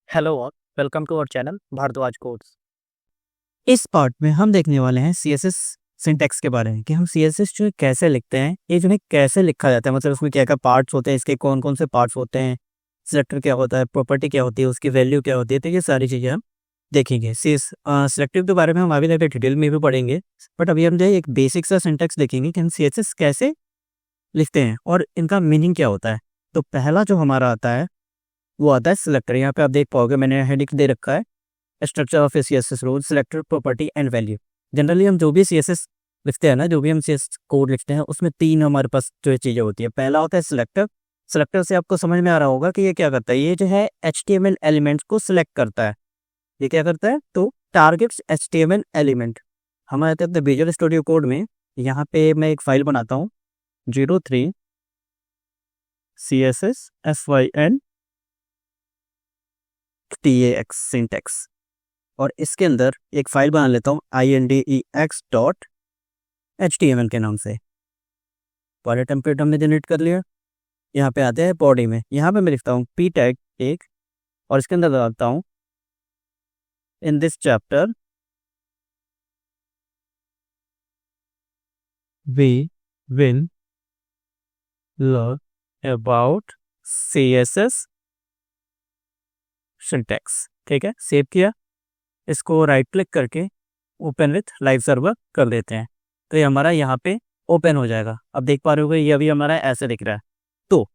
Hello और welcome to our channel Bhardwaj codes. इस part में हम देखने वाले हैं सीएसएस सिंटैक्स के बारे में कि हम सीएसएस जो है कैसे लिखते हैं, ये जो है कैसे लिखा जाता है, मतलब उसमें क्या-क्या पार्ट्स होते हैं, इसके कौन-कौन से पार्ट्स होते हैं, सिलेक्टर क्या होता है, प्रॉपर्टी क्या होती है, उसकी वैल्यू क्या होती है, तो ये सारी चीज़ें हम देखेंगे। सिलेक्टिव के बारे में हम आगे जाके डिटेल में भी पढ़ेंगे, बट अभी हम जो है एक बेसिक सा सिंटैक्स देखेंगे कि हम सीएसएस कैसे लिखते हैं और इनका मीनिंग क्या होता है। तो पहला जो हमारा आता है, वो आता है सिलेक्टर। यहाँ पे आप देख पाओगे मैंने हेडिंग दे रखा है, structure of A CSS rule, selector, property and value. Generally हम जो भी सीएसएस लिखते हैं ना, जो भी हम सीएसएस कोड लिखते हैं, उसमें तीन हमारे पास जो है चीज़ें होती है। पहला होता है सिलेक्टर। सिलेक्टर से आपको समझ में आ रहा होगा कि ये क्या करता है, ये जो है एचटीएमएल एलिमेंट्स को सिलेक्ट करता है। ये क्या करता है, तो टारगेट्स एचटीएमएल एलिमेंट। हमारे अपने विजुअल स्टूडियो कोड में यहाँ पे मैं एक फाइल बनाता हूँ 03 CSS SYN TAX सिंटेक्स, और इसके अंदर एक फाइल बना लेता हूँ index.html के नाम से। बॉडी टेम्पलेट हमने जनरेट कर लिया। यहाँ पे आते हैं बॉडी में, यहाँ पे मैं लिखता हूँ p टैग एक, और इसके अंदर डालता हूँ in this chapter we will learn about CSS syntax. ठीक है, सेव किया, इसको राइट क्लिक करके ओपन विथ लाइव सर्वर कर देते हैं, तो ये हमारा यहाँ पे ओपन हो जाएगा। अब देख पा रहे हो ये अभी हमारा ऐसे दिख रहा है। तो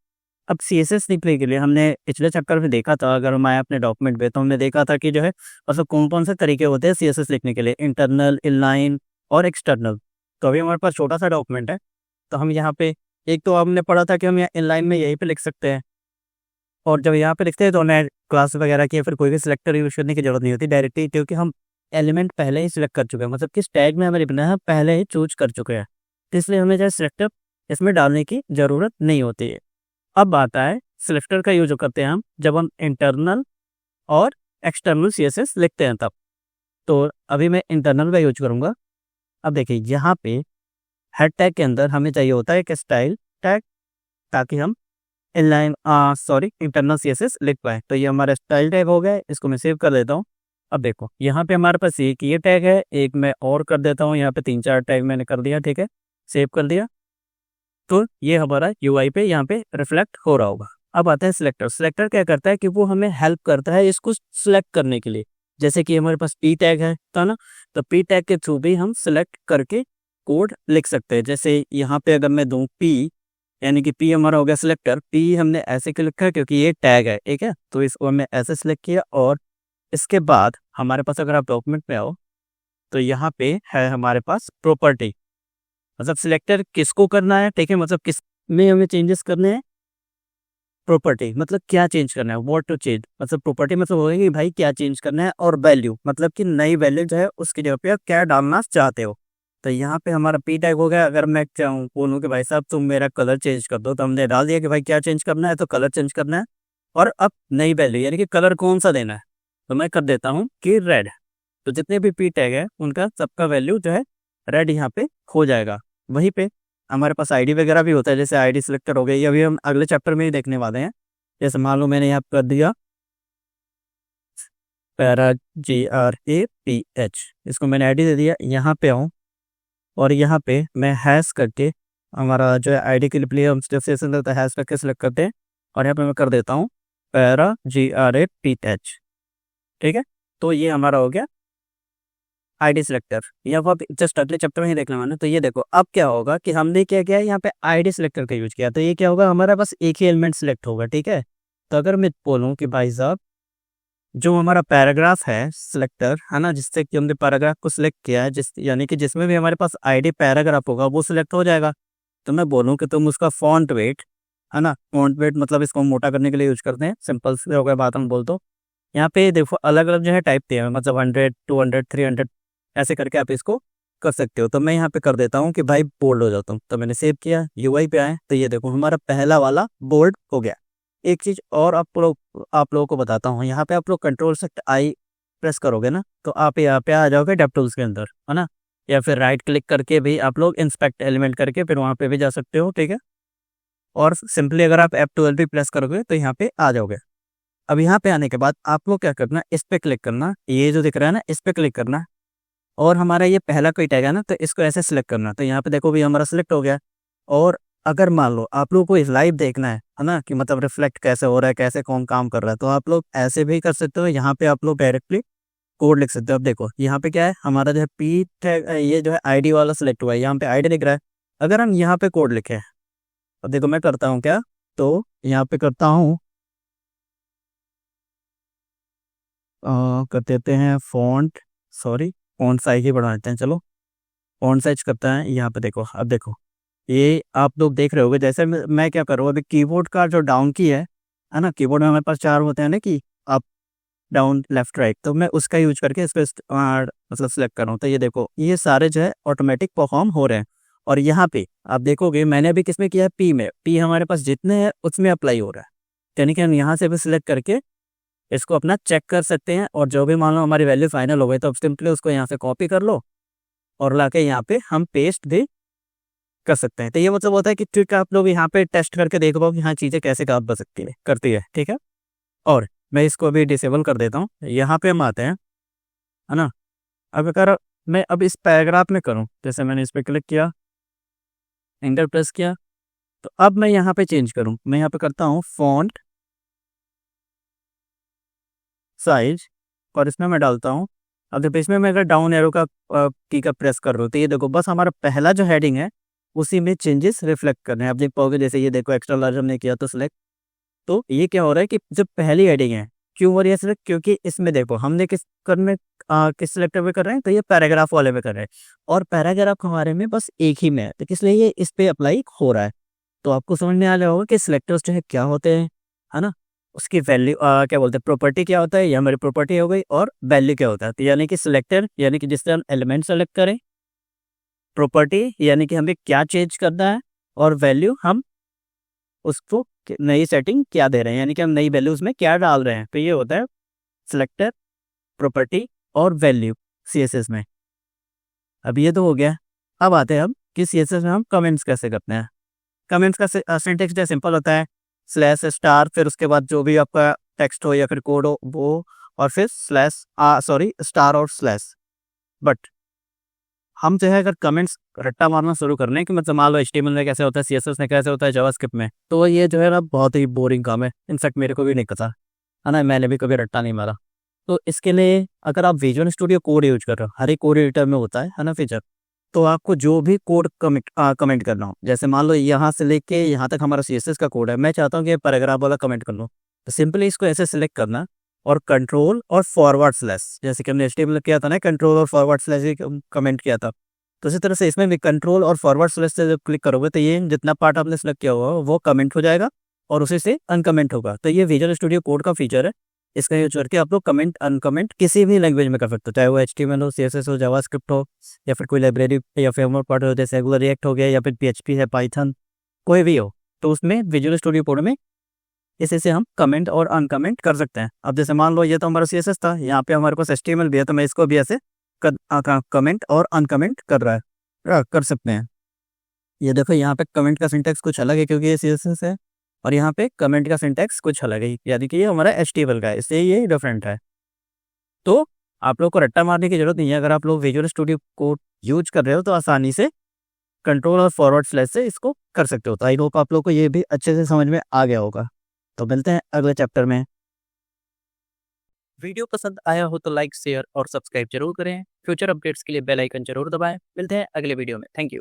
अब CSS लिखने के लिए हमने पिछले चैप्टर में देखा था, अगर मैं अपने डॉक्यूमेंट पे, तो हमने देखा था कि जो है मतलब कौन कौन से तरीके होते हैं CSS लिखने के लिए, इंटरनल, इनलाइन और एक्सटर्नल। तो अभी हमारे पास छोटा सा डॉक्यूमेंट है, तो हम यहाँ पे एक तो हमने पढ़ा था कि हम यहाँ इनलाइन में यहीं पे लिख सकते हैं, और जब यहाँ पे लिखते हैं तो हमें क्लास वगैरह की या फिर कोई भी सिलेक्टर यूज करने की जरूरत नहीं होती डायरेक्टली, क्योंकि हम एलिमेंट पहले ही सिलेक्ट कर चुके हैं, मतलब किस टैग में हमें लिखना है पहले ही चूज कर चुके हैं, तो इसलिए हमें जो है सिलेक्टर इसमें डालने की ज़रूरत नहीं होती है। अब आता है सिलेक्टर का यूज करते हैं हम जब हम इंटरनल और एक्सटर्नल CSS लिखते हैं तब। तो अभी मैं इंटरनल का यूज करूँगा। अब देखिए यहाँ पे हेड टैग के अंदर हमें चाहिए होता है एक स्टाइल टैग, ताकि हम इंटरनल CSS लिख पाए। तो ये हमारा स्टाइल टैग हो गया, इसको मैं सेव कर देता हूँ। अब देखो यहाँ पे हमारे पास एक ये टैग है, एक मैं और कर देता हूँ, यहाँ पे 3-4 टैग मैंने कर दिया। ठीक है, सेव कर दिया, तो ये हमारा UI पे यहाँ पे रिफ्लेक्ट हो रहा होगा। अब आता है सिलेक्टर। सिलेक्टर क्या करता है कि वो हमें हेल्प करता है इसको सिलेक्ट करने के लिए। जैसे कि हमारे पास P टैग है, तो ना, तो P टैग के थ्रू भी हम सिलेक्ट करके कोड लिख सकते हैं। जैसे यहाँ पे अगर मैं दूँ P, यानी कि P हमारा हो गया सिलेक्टर। P हमने ऐसे क्यों लिखा है, क्योंकि ये टैग है, ठीक है, तो इसको हमने ऐसे सिलेक्ट किया। और इसके बाद हमारे पास अगर आप डॉक्यूमेंट में आओ, तो यहाँ पे है हमारे पास प्रॉपर्टी, मतलब सिलेक्टर किसको करना है, ठीक है, मतलब किस में हमें चेंजेस करने हैं। प्रॉपर्टी मतलब क्या चेंज करना है, व्हाट टू चेंज, मतलब प्रॉपर्टी मतलब होगा कि भाई क्या चेंज करना है, और वैल्यू मतलब कि नई वैल्यू जो है उसकी जगह पे आप क्या डालना चाहते हो। तो यहाँ पे हमारा P टैग हो गया। अगर मैं चाहूँ बोलूँ कि भाई साहब तुम मेरा कलर चेंज कर दो, तो हमने डाल दिया कि भाई क्या चेंज करना है, तो कलर चेंज करना है। और अब नई वैल्यू यानी कि कलर कौन सा देना है, तो मैं कर देता हूँ कि रेड। तो जितने भी P टैग है उनका सबका वैल्यू जो है रेड यहाँ पे हो जाएगा। वहीं पे हमारे पास ID वगैरह भी होता है, जैसे ID सिलेक्टर हो गई, ये अभी हम अगले चैप्टर में ही देखने वाले हैं। जैसे मान लो मैंने यहाँ कर दिया पैरा GRAPH, इसको मैंने ID दे दिया। यहाँ पे आऊँ और यहाँ पे मैं हैश करके हमारा जो है ID के लिए हम जब सेशन रहता है हैश करके सिलेक्ट करते हैं, और यहाँ पे मैं कर देता हूँ पैरा GRAPH। ठीक है, तो ये हमारा हो गया ID सिलेक्टर। यहाँ पर जस्ट अगले चैप्टर में ही देखने वाले हैं। तो ये देखो अब क्या होगा कि हमने क्या किया, यहाँ पे ID सिलेक्टर का यूज किया, तो ये क्या होगा, हमारा बस एक ही एलिमेंट सिलेक्ट होगा। ठीक है, तो अगर मैं बोलूँ कि भाई साहब जो हमारा पैराग्राफ है सिलेक्टर है ना, जिससे कि हमने पैराग्राफ को सिलेक्ट किया है, जिस यानी कि जिसमें भी हमारे पास ID पैराग्राफ होगा वो सिलेक्ट हो जाएगा। तो मैं बोलूँ कि तुम उसका फॉन्ट वेट, है ना, फॉन्ट वेट मतलब इसको हम मोटा करने के लिए यूज करते हैं, सिंपल से हो गया बात। हम बोल दो यहाँ पे देखो अलग अलग जो है टाइप दिए हैं, मतलब 100, 200, 300 ऐसे करके आप इसको कर सकते हो। तो मैं यहाँ पे कर देता हूँ कि भाई बोल्ड हो जाता हूँ। तो मैंने सेव किया, UI पे आए, तो ये देखो हमारा पहला वाला बोल्ड हो गया। एक चीज़ और आप लोगों को बताता हूँ, यहाँ पे आप लोग Ctrl+I प्रेस करोगे ना, तो आप यहाँ पे आ जाओगे डेप्टूल्स के अंदर, है ना, या फिर राइट क्लिक करके भी आप लोग इंस्पेक्ट एलिमेंट करके फिर वहाँ पे भी जा सकते हो। ठीक है, और सिंपली अगर आप F12 भी प्रेस करोगे तो यहाँ पे आ जाओगे। अब यहाँ पे आने के बाद आप लोग क्या करना, इस पे क्लिक करना, ये जो दिख रहा है ना, इस पे क्लिक करना और हमारा ये पहला कोई टैग है ना, तो इसको ऐसे सिलेक्ट करना। तो यहाँ पे देखो भी हमारा सिलेक्ट हो गया। और अगर मान लो आप लोगों को इस लाइव देखना है ना, कि मतलब रिफ्लेक्ट कैसे हो रहा है, कैसे कौन काम कर रहा है, तो आप लोग ऐसे भी कर सकते हो। यहाँ पे आप लोग डायरेक्टली कोड लिख सकते हो। अब देखो यहाँ पे क्या है, हमारा जो है पी टैग, ये जो है आईडी वाला सिलेक्ट हुआ है, यहाँ पे आईडी दिख रहा है। अगर हम यहाँ पे कोड लिखे, अब देखो मैं करता हूँ क्या, तो यहाँ पे करता हूँ, कर देते हैं फॉन्ट, सॉरी फॉन्ट साइज ही बढ़ा देते हैं, चलो फॉन्ट साइज करता है। यहाँ पे देखो, अब देखो ये आप लोग देख रहे होगे, जैसे मैं क्या करूँ, अभी कीबोर्ड का जो डाउन की है ना, कीबोर्ड में हमारे पास 4 होते हैं ना, कि अप डाउन लेफ्ट राइट, तो मैं उसका यूज करके इस पे मतलब सेलेक्ट कर रहा हूँ। तो ये देखो ये सारे जो है ऑटोमेटिक परफॉर्म हो रहे हैं। और यहाँ पे आप देखोगे मैंने अभी किस में किया है, पी में, पी हमारे पास जितने हैं उसमें अप्लाई हो रहा है। यानी कि हम यहाँ से भी सिलेक्ट करके इसको अपना चेक कर सकते हैं। और जो भी मान लो हमारी वैल्यू फाइनल हो गई, तो अब सिंपली उसको यहाँ से कॉपी कर लो और लाके यहाँ पे हम पेस्ट भी कर सकते हैं। तो ये मतलब होता है कि ट्रिक आप लोग यहाँ पे टेस्ट करके देख पाओ कि हाँ चीज़ें कैसे काम कर सकती है, करती है, ठीक है। और मैं इसको अभी डिसेबल कर देता हूँ। यहाँ पे हम आते हैं, है ना। अब अगर मैं अब इस पैराग्राफ में करूँ, जैसे मैंने इस पर क्लिक किया, एंटर प्रेस किया, तो अब मैं यहाँ पे चेंज करूँ, मैं यहाँ पे करता हूँ फॉन्ट साइज, और इसमें मैं डालता हूँ, अब देखो इसमें मैं अगर डाउन एरो का की का प्रेस कर रहा हूँ, तो ये देखो बस हमारा पहला जो हेडिंग है उसी में चेंजेस रिफ्लेक्ट करने हैं। आप देख पाओगे, जैसे ये देखो एक्स्ट्रा लार्ज हमने किया तो सिलेक्ट, तो ये क्या हो रहा है कि जो पहली हेडिंग है, क्यों हो रही है सिलेक्ट, क्योंकि इसमें देखो हमने किस करने किस सिलेक्टर पे कर रहे हैं, तो ये पैराग्राफ वाले में कर रहे हैं। और पैराग्राफ हमारे में बस एक ही में है, तो इसलिए ये इस पे अप्लाई हो रहा है। तो आपको समझ में आ रहा होगा कि सिलेक्टर्स जो है क्या होते हैं, है ना। उसकी वैल्यू क्या बोलते हैं, प्रॉपर्टी क्या होता है, ये हमारी प्रॉपर्टी हो गई, और वैल्यू क्या होता है, तो यानी कि सिलेक्टर यानी कि जिससे हम एलिमेंट सेलेक्ट करें, प्रॉपर्टी यानी कि हमें क्या चेंज करना है, और वैल्यू हम उसको नई सेटिंग क्या दे रहे हैं, यानी कि हम नई वैल्यू उसमें क्या डाल रहे हैं। तो ये होता है सिलेक्टर, प्रॉपर्टी और वैल्यू सीएसएस में। अब ये तो हो गया। अब आते हैं हम कि सीएसएस में हम कमेंट्स कैसे करते हैं। कमेंट्स का सिंटेक्स जो सिंपल होता है, स्लैश स्टार, फिर उसके बाद जो भी आपका टेक्स्ट हो या फिर कोड हो वो, और फिर स्लैश सॉरी स्टार और स्लैश। बट हम जो है अगर कमेंट्स रट्टा मारना शुरू कर लें कि मतलब मान लो एचटीएमएल में कैसे होता है, सीएसएस में कैसे होता है, जावास्क्रिप्ट में, तो ये जो है ना बहुत ही बोरिंग काम है। इनफैक्ट मेरे को भी नहीं पता, है ना, मैंने भी कभी रट्टा नहीं मारा। तो इसके लिए अगर आप विजुअल स्टूडियो कोड यूज कर रहे हो, हर एक कोड एडिटर में होता है ना फीचर, तो आपको जो भी कोड कमेंट करना हो, जैसे मान लो यहाँ से लेके यहाँ तक हमारा सीएसएस का कोड है, मैं चाहता हूँ कि पैराग्राफ वाला कमेंट कर लो, तो सिंपली इसको ऐसे सिलेक्ट करना और कंट्रोल और फॉरवर्ड स्लैश, जैसे कि हमने एचटीएमएल किया था ना, कंट्रोल और फॉरवर्ड स्लैश कमेंट किया था, तो इसी तरह से इसमें भी कंट्रोल और फॉरवर्ड स्लैश से जब क्लिक करोगे तो ये जितना पार्ट आपने सेलेक्ट किया हुआ वो कमेंट हो जाएगा और उसी से अनकमेंट होगा। तो ये विजुअल स्टूडियो कोड का फीचर है, इसका यूज करके आप लोग कमेंट अनकमेंट किसी भी लैंग्वेज में कर सकते हो, चाहे वो एचटीएमएल हो, सीएसएस हो, जावास्क्रिप्ट हो, या फिर कोई लाइब्रेरी या फ्रेमवर्क पार्ट हो, जैसे एंगुलर रिएक्ट हो गया, या फिर पीएचपी है, पाइथन, कोई भी हो, तो उसमें विजुअल स्टूडियो कोड में इसी से हम कमेंट और अनकमेंट कर सकते हैं। अब जैसे मान लो ये तो हमारा सीएसएस था, यहाँ पे हमारे पास एचटीएमएल भी है, तो मैं इसको भी ऐसे कमेंट और अनकमेंट कर सकते हैं। ये देखो यहाँ पे कमेंट का सिंटेक्स कुछ अलग है क्योंकि ये सीएसएस है, और यहाँ पे कमेंट का सिंटेक्स कुछ अलग है, यानी कि ये हमारा एचटीएमएल का है, इससे ये डिफरेंट है। तो आप लोग को रट्टा मारने की जरूरत नहीं है, अगर आप लोग विजुअल स्टूडियो कोड यूज कर रहे हो तो आसानी से कंट्रोल और फॉरवर्ड स्लैश से इसको कर सकते हो। तो आई होप आप लोग को ये भी अच्छे से समझ में आ गया होगा। तो मिलते हैं अगले चैप्टर में। वीडियो पसंद आया हो तो लाइक शेयर और सब्सक्राइब जरूर करें। फ्यूचर अपडेट्स के लिए बेल आइकन जरूर दबाएं। मिलते हैं अगले वीडियो में। Thank you.